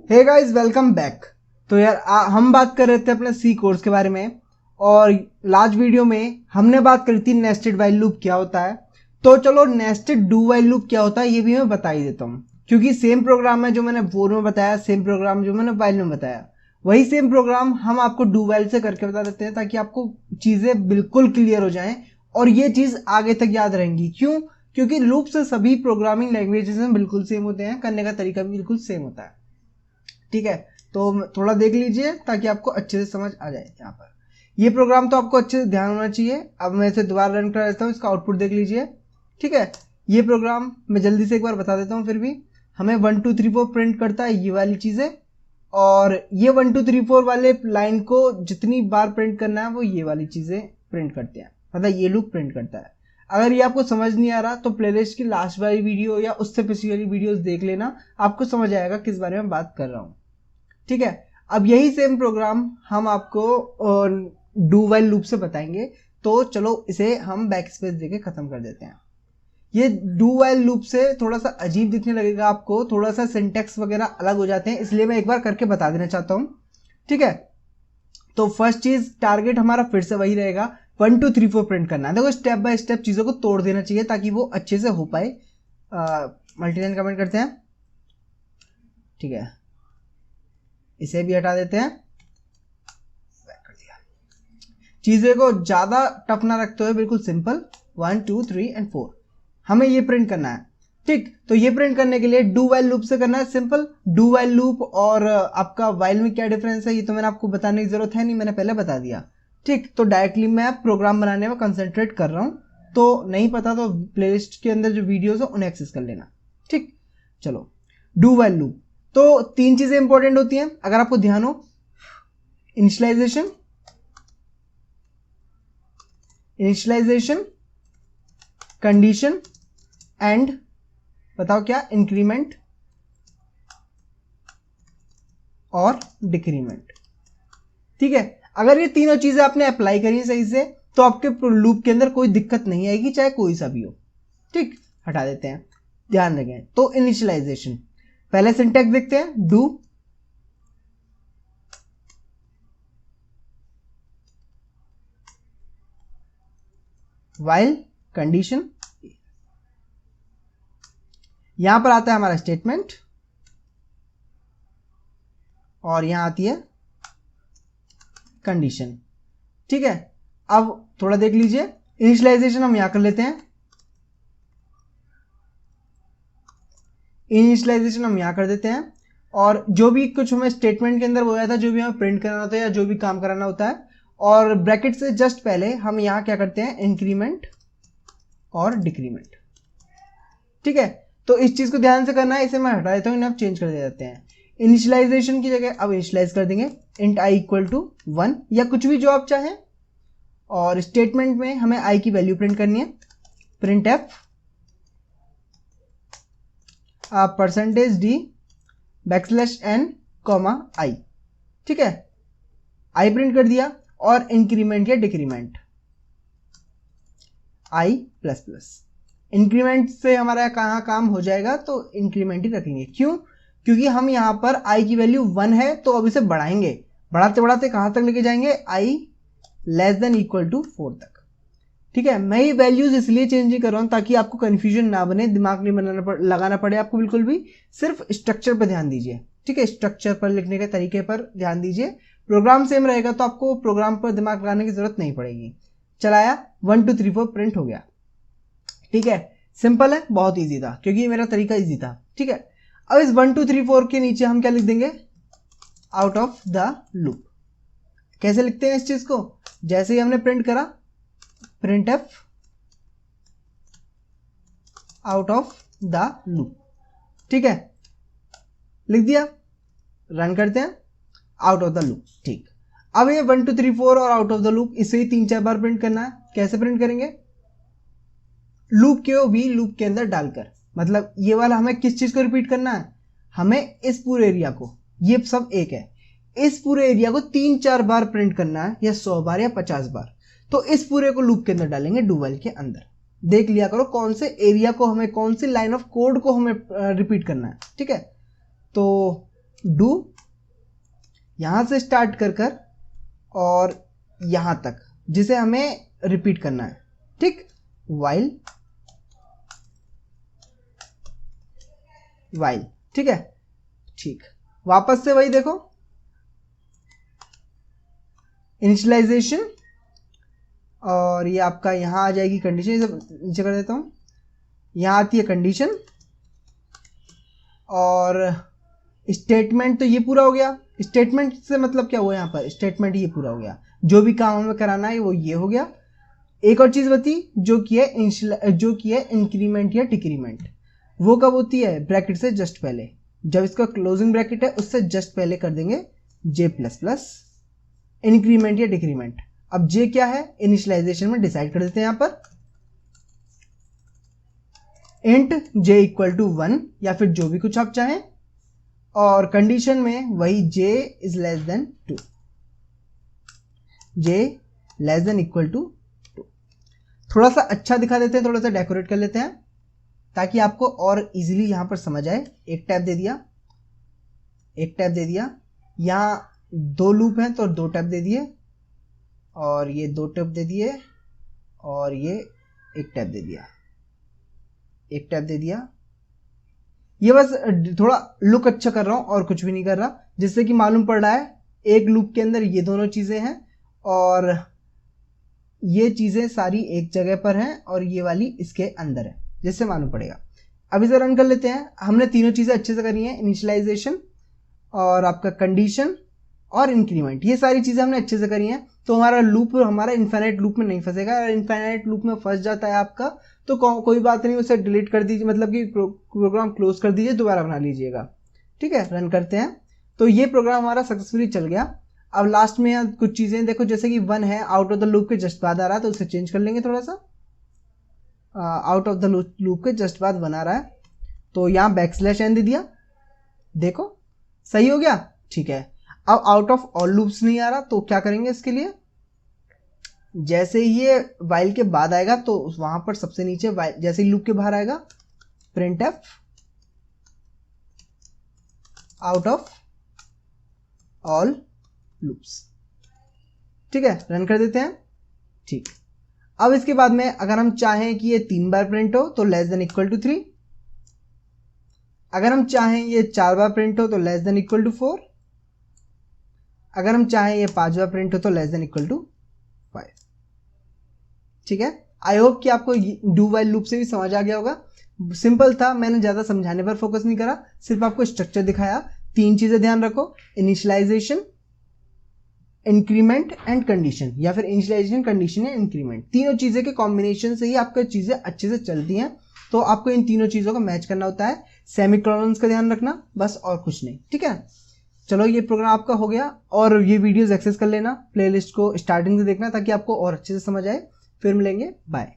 Hey guys, welcome back. तो यार हम बात कर रहे थे अपने सी कोर्स के बारे में, और लास्ट वीडियो में हमने बात करी थी नेस्टेड वाइल लूप क्या होता है। तो चलो नेस्टेड डू वाइल लूप क्या होता है ये भी मैं बता ही देता हूँ, क्योंकि सेम प्रोग्राम है जो मैंने फोर में बताया, सेम प्रोग्राम जो मैंने वाइल में बताया, वही सेम प्रोग्राम हम आपको डू वाइल से करके बता देते हैं, ताकि आपको चीज़ें बिल्कुल क्लियर हो जाएं और ये चीज़ आगे तक याद रहेंगी। क्यों? क्योंकि लूप से सभी प्रोग्रामिंग लैंग्वेजेस में बिल्कुल सेम होते हैं, करने का तरीका भी बिल्कुल सेम होता है। ठीक है, तो थोड़ा देख लीजिए ताकि आपको अच्छे से समझ आ जाए। यहाँ पर ये प्रोग्राम तो आपको अच्छे से ध्यान होना चाहिए। अब मैं इसे दोबारा रन कर देता हूँ, इसका आउटपुट देख लीजिए। ठीक है, ये प्रोग्राम मैं जल्दी से एक बार बता देता हूँ। फिर भी हमें 1 2 3 4 प्रिंट करता है ये वाली चीज़ें, और ये 1 2 3 4 वाले लाइन को जितनी बार प्रिंट करना है वो ये वाली चीज़ें प्रिंट करते हैं, मतलब ये लूप प्रिंट करता है। अगर ये आपको समझ नहीं आ रहा तो प्लेलिस्ट की लास्ट वाली वीडियो या उससे पिछली वाली वीडियोस देख लेना, आपको समझ आएगा किस बारे में बात कर रहा हूँ। ठीक है, अब यही सेम प्रोग्राम हम आपको डू वाइल लूप से बताएंगे। तो चलो इसे हम बैक स्पेस देके खत्म कर देते हैं। ये डू वाइल लूप से थोड़ा सा अजीब दिखने लगेगा आपको, थोड़ा सा सिंटेक्स वगैरह अलग हो जाते हैं, इसलिए मैं एक बार करके बता देना चाहता हूँ। ठीक है, तो फर्स्ट चीज टारगेट हमारा फिर से वही रहेगा, 1 2 3 4 प्रिंट करना है। देखो स्टेप बाय स्टेप चीजों को तोड़ देना चाहिए ताकि वो अच्छे से हो पाए। मल्टीलाइन कमेंट करते हैं। ठीक है, इसे भी हटा देते हैं। कर दिया। चीजें को ज्यादा टफ ना रखते हुए बिल्कुल सिंपल 1 2 3 एंड 4 हमें ये प्रिंट करना है। ठीक, तो ये प्रिंट करने के लिए डू वाइल लूप से करना है। सिंपल डू वाइल लूप और आपका वाइल में क्या डिफरेंस है ये तो मैंने आपको बताने की जरूरत है नहीं, मैंने पहले बता दिया। ठीक, तो डायरेक्टली मैं प्रोग्राम बनाने में कंसंट्रेट कर रहा हूं, तो नहीं पता तो प्लेलिस्ट के अंदर जो वीडियोस है उन्हें एक्सेस कर लेना। ठीक, चलो डू वाइल लूप तो तीन चीजें इंपॉर्टेंट होती हैं अगर आपको ध्यान हो। इनिशियलाइजेशन, कंडीशन एंड बताओ क्या, इंक्रीमेंट और डिक्रीमेंट। ठीक है, अगर ये तीनों चीजें आपने अप्लाई करी सही से तो आपके लूप के अंदर कोई दिक्कत नहीं आएगी, चाहे कोई सा भी हो। ठीक, हटा देते हैं, ध्यान रखें। तो इनिशियलाइजेशन, पहले सिंटैक्स देखते हैं। डू वाइल कंडीशन, यहां पर आता है हमारा स्टेटमेंट, और यहां आती है कंडीशन। ठीक है, अब थोड़ा देख लीजिए। इनिशियलाइजेशन हम यहां कर लेते हैं, इनिशियलाइजेशन हम यहां कर देते हैं, और जो भी कुछ हमें स्टेटमेंट के अंदर बोला था, जो भी हमें प्रिंट कराना होता है या जो भी काम कराना होता है, और ब्रैकेट से जस्ट पहले हम यहां क्या करते हैं, इंक्रीमेंट और डिक्रीमेंट। ठीक है, तो इस चीज को ध्यान से करना है, इसे मैं हटा देता हूं, इन्हें अब चेंज कर देते हैं। इनिशियलाइजेशन की जगह अब इनिशियलाइज कर देंगे इंट आई इक्वल टू 1 या कुछ भी जो आप चाहें, और स्टेटमेंट में हमें आई की वैल्यू प्रिंट करनी है। Print F percentage D backslash N comma I. ठीक है, आई प्रिंट कर दिया, और इंक्रीमेंट या decrement I plus plus. Increment से हमारा कहाँ काम हो जाएगा, तो इंक्रीमेंट ही रखेंगे। क्यों? क्योंकि हम यहां पर आई की वैल्यू 1 है, तो अब इसे बढ़ाएंगे, बढ़ाते बढ़ाते कहां तक लेके जाएंगे, आई लेस देन इक्वल टू 4 तक। ठीक है, मैं ये वैल्यूज इसलिए चेंज नहीं कर रहा हूं ताकि आपको कंफ्यूजन ना बने, दिमाग नहीं लगाना पड़े आपको बिल्कुल भी। सिर्फ स्ट्रक्चर पर ध्यान दीजिए। ठीक है, स्ट्रक्चर पर लिखने के तरीके पर ध्यान दीजिए। प्रोग्राम सेम रहेगा तो आपको प्रोग्राम पर दिमाग लगाने की जरूरत नहीं पड़ेगी। चलाया, 1 2 3 4 प्रिंट हो गया। ठीक है, सिंपल है, बहुत इजी था क्योंकि ये मेरा तरीका इजी था। ठीक है, अब इस 1 2 3 4 के नीचे हम क्या लिख देंगे, आउट ऑफ द लूप। कैसे लिखते हैं इस चीज को, जैसे ही हमने प्रिंट करा, print F out of the loop. ठीक है, लिख दिया, रन करते हैं, आउट ऑफ द लूप। ठीक, अब ये 1 2 3 4 और आउट ऑफ द लूप, इसे ही 3 4 बार प्रिंट करना है। कैसे प्रिंट करेंगे, लूप के वी लूप के अंदर डालकर, मतलब ये वाला हमें किस चीज को रिपीट करना है, हमें इस पूरे एरिया को, ये सब एक है, इस पूरे एरिया को 3 4 बार प्रिंट करना है, या 100 बार या 50 बार। तो इस पूरे को लूप के अंदर डालेंगे, डू वाइल के अंदर। देख लिया करो कौन से एरिया को हमें, कौन सी लाइन ऑफ कोड को हमें रिपीट करना है। ठीक है, तो डू यहां से स्टार्ट कर कर और यहां तक, जिसे हमें रिपीट करना है, ठीक। वाइल वाइल, ठीक है, ठीक। वापस से वही देखो, इनिशियलाइजेशन, और ये आपका यहां आ जाएगी कंडीशन, इसे नीचे कर देता हूं, यहां आती है कंडीशन, और स्टेटमेंट तो ये पूरा हो गया। स्टेटमेंट से मतलब क्या हुआ, यहाँ पर स्टेटमेंट ये पूरा हो गया, जो भी काम हमें कराना है वो ये हो गया। एक और चीज बती जो कि है इंक्रीमेंट या डिक्रीमेंट, वो कब होती है, ब्रैकेट से जस्ट पहले, जब इसका क्लोजिंग ब्रैकेट है उससे जस्ट पहले कर देंगे जे प्लस प्लस, इंक्रीमेंट या डिक्रीमेंट। अब जे क्या है, इनिशियलाइजेशन में डिसाइड कर देते हैं यहाँ पर, इंट जे इक्वल टू 1 या फिर जो भी कुछ आप चाहें, और कंडीशन में वही J is less than 2, J less than equal to 2। थोड़ा सा अच्छा दिखा देते हैं, थोड़ा सा डेकोरेट कर लेते हैं ताकि आपको और इजीली यहां पर समझ आए। एक टैब दे दिया, एक टैब दे दिया, यहां 2 लूप हैं तो 2 टैब दे दिए, और ये 2 टैब दे दिए, और ये एक टैब दे दिया, एक टैब दे दिया। ये बस थोड़ा लुक अच्छा कर रहा हूं और कुछ भी नहीं कर रहा, जिससे कि मालूम पड़ रहा है एक लूप के अंदर ये दोनों चीजें हैं और ये चीजें सारी एक जगह पर हैं और ये वाली इसके अंदर है, जिससे मालूम पड़ेगा। अब इसे रन कर लेते हैं। हमने तीनों चीजें अच्छे से करी हैं, इनिशियलाइजेशन और आपका कंडीशन और इंक्रीमेंट, ये सारी चीजें हमने अच्छे से करी हैं। तो हमारा लूप हमारा इनफाइनाइट लूप में नहीं फंसेगा। अगर इनफाइनाइट लूप में फंस जाता है आपका तो कोई बात नहीं, उसे डिलीट कर दीजिए, मतलब कि प्रोग्राम क्लोज कर दीजिए, दोबारा बना लीजिएगा, ठीक है। रन करते हैं। तो ये प्रोग्राम हमारा सक्सेसफुली चल गया। अब लास्ट में यहाँ कुछ चीजें देखो, जैसे कि 1 है, आउट ऑफ द लूप के जस्ट बाद आ रहा है, तो उसे चेंज कर लेंगे थोड़ा सा। आउट ऑफ द लूप के जस्ट बाद बना रहा है, तो यहाँ बैकस्लैश n दे दिया, देखो सही हो गया, ठीक है। अब आउट ऑफ ऑल लूप्स नहीं आ रहा, तो क्या करेंगे इसके लिए, जैसे ही ये वाइल के बाद आएगा तो वहां पर सबसे नीचे जैसे ही लूप के बाहर आएगा, printf out of all loops, ठीक है। रन कर देते हैं, ठीक। अब इसके बाद में अगर हम चाहें कि ये 3 बार प्रिंट हो तो लेस देन इक्वल टू 3, अगर हम चाहें ये 4 बार प्रिंट हो तो लेस देन इक्वल टू 4, अगर हम चाहें ये 5 बार प्रिंट हो तो लेस देन इक्वल टू 5, ठीक है। आई होप कि आपको डू वाइल लूप से भी समझ आ गया होगा। सिंपल था, मैंने ज्यादा समझाने पर फोकस नहीं करा, सिर्फ आपको स्ट्रक्चर दिखाया। 3 चीजें ध्यान रखो, इनिशियलाइजेशन, इंक्रीमेंट एंड कंडीशन, या फिर इनिशियलाइजेशन, कंडीशन या इंक्रीमेंट, तीनों चीजें के कॉम्बिनेशन से ही आपका चीजें अच्छे से चलती हैं। तो आपको इन तीनों चीजों को मैच करना होता है। सेमीकोलन्स का ध्यान रखना, बस और कुछ नहीं, ठीक है। चलो ये प्रोग्राम आपका हो गया, और ये वीडियोस एक्सेस कर लेना, प्लेलिस्ट को स्टार्टिंग से देखना ताकि आपको और अच्छे से समझ आए। फिर मिलेंगे, बाय।